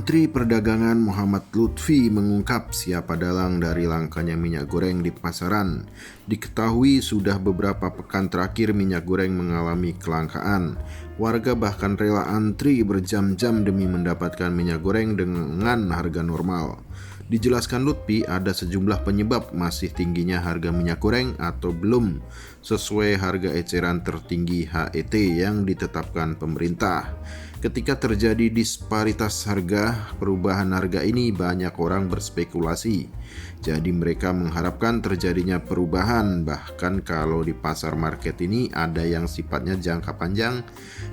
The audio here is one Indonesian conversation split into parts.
Menteri Perdagangan Muhammad Lutfi mengungkap siapa dalang dari langkanya minyak goreng di pasaran. Diketahui sudah beberapa pekan terakhir minyak goreng mengalami kelangkaan. Warga bahkan rela antri berjam-jam demi mendapatkan minyak goreng dengan harga normal. Dijelaskan Lutfi, ada sejumlah penyebab masih tingginya harga minyak goreng atau belum sesuai harga eceran tertinggi HET yang ditetapkan pemerintah. Ketika terjadi disparitas harga, perubahan harga ini banyak orang berspekulasi. Jadi mereka mengharapkan terjadinya perubahan, bahkan kalau di pasar market ini ada yang sifatnya jangka panjang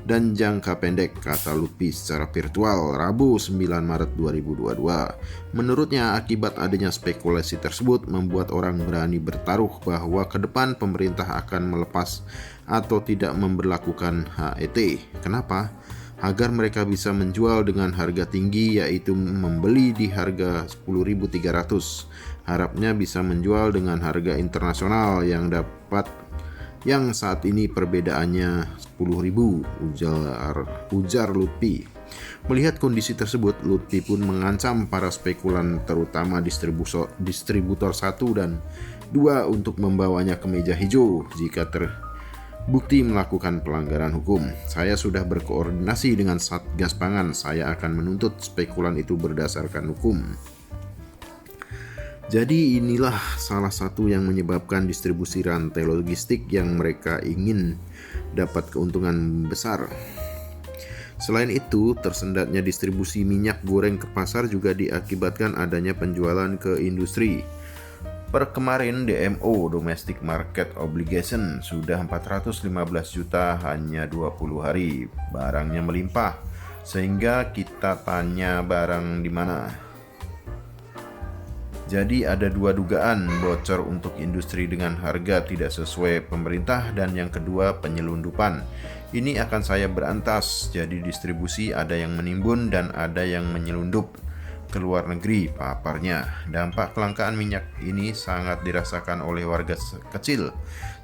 dan jangka pendek, kata Lutfi secara virtual Rabu 9 Maret 2022. Menurutnya, akibat adanya spekulasi tersebut membuat orang berani bertaruh bahwa ke depan pemerintah akan melepas atau tidak memberlakukan HET. Kenapa? Agar mereka bisa menjual dengan harga tinggi, yaitu membeli di harga 10.300. Harapnya bisa menjual dengan harga internasional yang saat ini perbedaannya 10.000, ujar Lutfi. Melihat kondisi tersebut, Lutfi pun mengancam para spekulan, terutama distributor 1 dan 2 untuk membawanya ke meja hijau jika terbukti melakukan pelanggaran hukum. Saya sudah berkoordinasi dengan Satgas Pangan. Saya akan menuntut spekulan itu berdasarkan hukum. Jadi inilah salah satu yang menyebabkan distribusi rantai logistik yang mereka ingin dapat keuntungan besar. Selain itu, tersendatnya distribusi minyak goreng ke pasar juga diakibatkan adanya penjualan ke industri. Per kemarin DMO (Domestic Market Obligation) sudah 415 juta hanya 20 hari. Barangnya melimpah, sehingga kita tanya barang di mana. Jadi ada dua dugaan, bocor untuk industri dengan harga tidak sesuai pemerintah, dan yang kedua penyelundupan. Ini akan saya berantas, jadi distribusi ada yang menimbun dan ada yang menyelundup ke luar negeri, paparnya. Dampak kelangkaan minyak ini sangat dirasakan oleh warga kecil.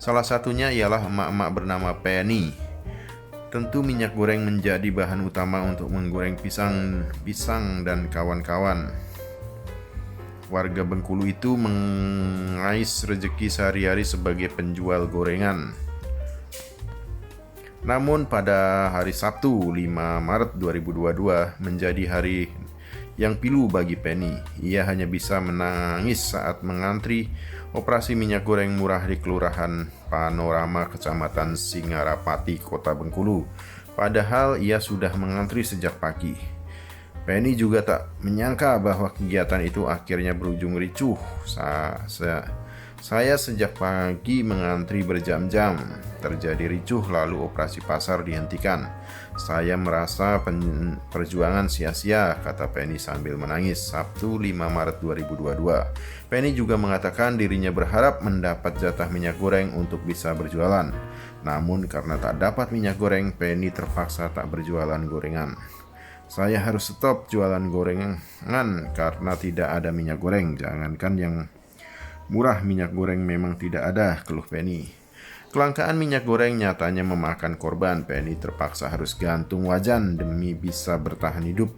Salah satunya ialah emak-emak bernama Penny. Tentu minyak goreng menjadi bahan utama untuk menggoreng pisang dan kawan-kawan. Warga Bengkulu itu mengais rezeki sehari-hari sebagai penjual gorengan. Namun pada hari Sabtu 5 Maret 2022 menjadi hari yang pilu bagi Penny. Ia hanya bisa menangis saat mengantri operasi minyak goreng murah di Kelurahan Panorama, Kecamatan Singarapati, Kota Bengkulu. Padahal ia sudah mengantri sejak pagi. Penny juga tak menyangka bahwa kegiatan itu akhirnya berujung ricuh. Saya sejak pagi mengantri berjam-jam. Terjadi ricuh lalu operasi pasar dihentikan. Saya merasa perjuangan sia-sia, kata Penny sambil menangis Sabtu 5 Maret 2022. Penny juga mengatakan dirinya berharap mendapat jatah minyak goreng untuk bisa berjualan. Namun karena tak dapat minyak goreng, Penny terpaksa tak berjualan gorengan. Saya harus stop jualan gorengan karena tidak ada minyak goreng. Jangankan yang murah, minyak goreng memang tidak ada, keluh Penny. Kelangkaan minyak goreng nyatanya memakan korban. Penny terpaksa harus gantung wajan demi bisa bertahan hidup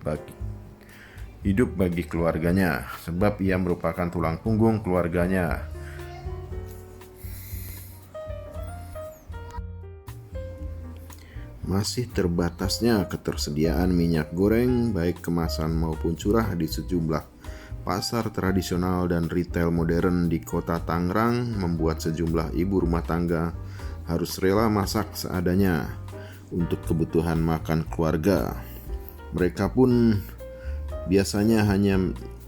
bagi keluarganya, sebab ia merupakan tulang punggung keluarganya. Masih terbatasnya ketersediaan minyak goreng baik kemasan maupun curah di sejumlah pasar tradisional dan retail modern di Kota Tangerang membuat sejumlah ibu rumah tangga harus rela masak seadanya untuk kebutuhan makan keluarga. Mereka pun biasanya hanya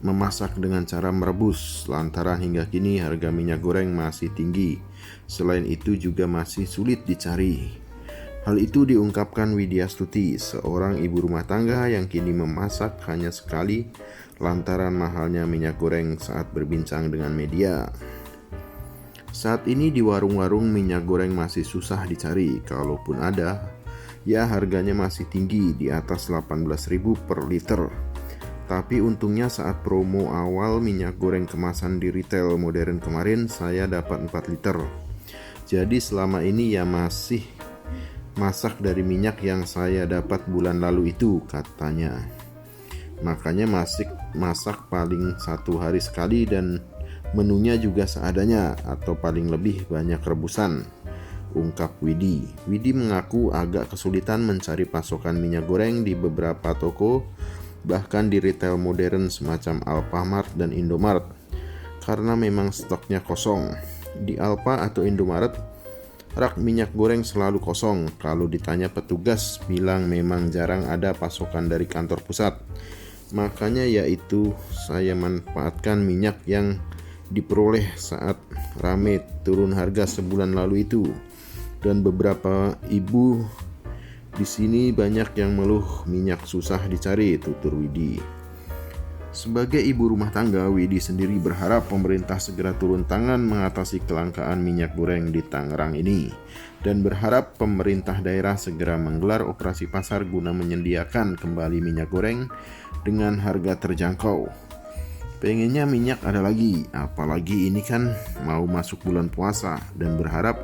memasak dengan cara merebus lantaran hingga kini harga minyak goreng masih tinggi. Selain itu juga masih sulit dicari. Hal itu diungkapkan Widya Stuti, seorang ibu rumah tangga yang kini memasak hanya sekali lantaran mahalnya minyak goreng, saat berbincang dengan media. Saat ini di warung-warung minyak goreng masih susah dicari, kalaupun ada, ya harganya masih tinggi di atas 18.000 per liter. Tapi untungnya saat promo awal minyak goreng kemasan di retail modern kemarin saya dapat 4 liter. Jadi selama ini ya masih masak dari minyak yang saya dapat bulan lalu itu, katanya. Makanya masak paling 1 hari sekali dan menunya juga seadanya atau paling lebih banyak rebusan, ungkap Widi. Widi mengaku agak kesulitan mencari pasokan minyak goreng di beberapa toko, bahkan di retail modern semacam Alfamart dan Indomaret, karena memang stoknya kosong. Di Alfa atau Indomaret, rak minyak goreng selalu kosong. Kalau ditanya petugas bilang memang jarang ada pasokan dari kantor pusat. Makanya yaitu saya manfaatkan minyak yang diperoleh saat rame turun harga sebulan lalu itu. Dan beberapa ibu di sini banyak yang mengeluh minyak susah dicari, tutur Widi. Sebagai ibu rumah tangga, Widi sendiri berharap pemerintah segera turun tangan mengatasi kelangkaan minyak goreng di Tangerang ini, dan berharap pemerintah daerah segera menggelar operasi pasar guna menyediakan kembali minyak goreng dengan harga terjangkau. Pengennya minyak ada lagi, apalagi ini kan mau masuk bulan puasa, dan berharap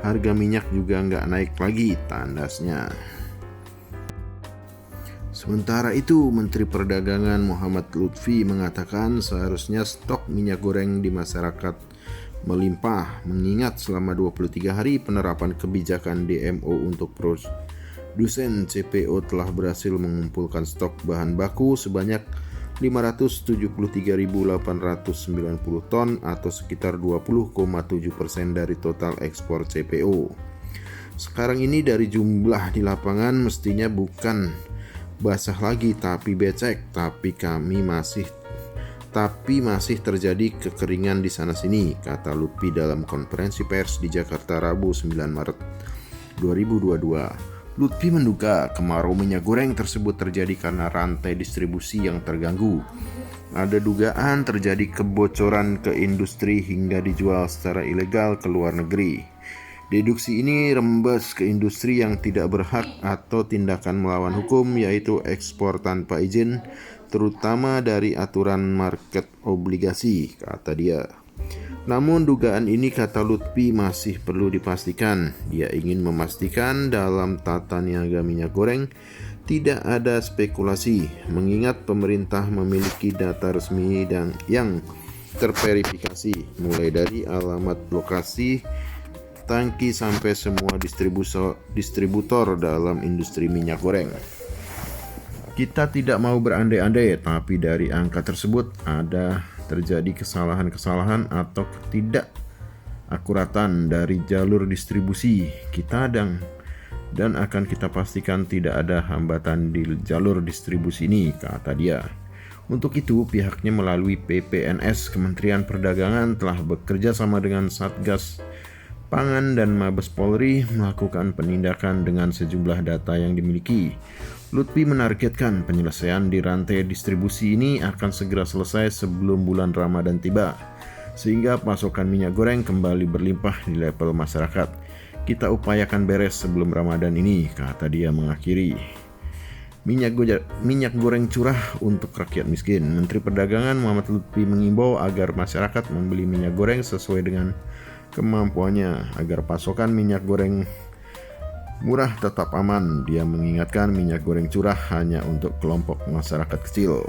harga minyak juga nggak naik lagi, tandasnya. Sementara itu, Menteri Perdagangan Muhammad Lutfi mengatakan seharusnya stok minyak goreng di masyarakat melimpah, mengingat selama 23 hari penerapan kebijakan DMO untuk produsen CPO telah berhasil mengumpulkan stok bahan baku sebanyak 573.890 ton atau sekitar 20,7% dari total ekspor CPO. Sekarang ini dari jumlah di lapangan mestinya bukan basah lagi tapi becek, tapi masih terjadi kekeringan di sana sini, kata Lutfi dalam konferensi pers di Jakarta Rabu 9 Maret 2022. Lutfi menduga kemarau minyak goreng tersebut terjadi karena rantai distribusi yang terganggu. Ada dugaan terjadi kebocoran ke industri hingga dijual secara ilegal ke luar negeri. Deduksi ini rembes ke industri yang tidak berhak atau tindakan melawan hukum, yaitu ekspor tanpa izin, terutama dari aturan market obligasi, kata dia. Namun dugaan ini, kata Lutfi, masih perlu dipastikan. Dia ingin memastikan dalam tata niaga minyak goreng tidak ada spekulasi, mengingat pemerintah memiliki data resmi dan yang terverifikasi, mulai dari alamat lokasi tangki sampai semua distributor dalam industri minyak goreng. Kita tidak mau berandai-andai, tapi dari angka tersebut ada terjadi kesalahan-kesalahan atau ketidakakuratan dari jalur distribusi kita dan akan kita pastikan tidak ada hambatan di jalur distribusi ini, kata dia. Untuk itu, pihaknya melalui PPNS Kementerian Perdagangan telah bekerja sama dengan Satgas Pangan dan Mabes Polri melakukan penindakan dengan sejumlah data yang dimiliki. Lutfi menargetkan penyelesaian di rantai distribusi ini akan segera selesai sebelum bulan Ramadan tiba, sehingga pasokan minyak goreng kembali berlimpah di level masyarakat. Kita upayakan beres sebelum Ramadan ini, kata dia mengakhiri. Minyak goreng curah untuk rakyat miskin. Menteri Perdagangan Muhammad Lutfi mengimbau agar masyarakat membeli minyak goreng sesuai dengan kemampuannya agar pasokan minyak goreng murah tetap aman. Dia mengingatkan minyak goreng curah hanya untuk kelompok masyarakat kecil.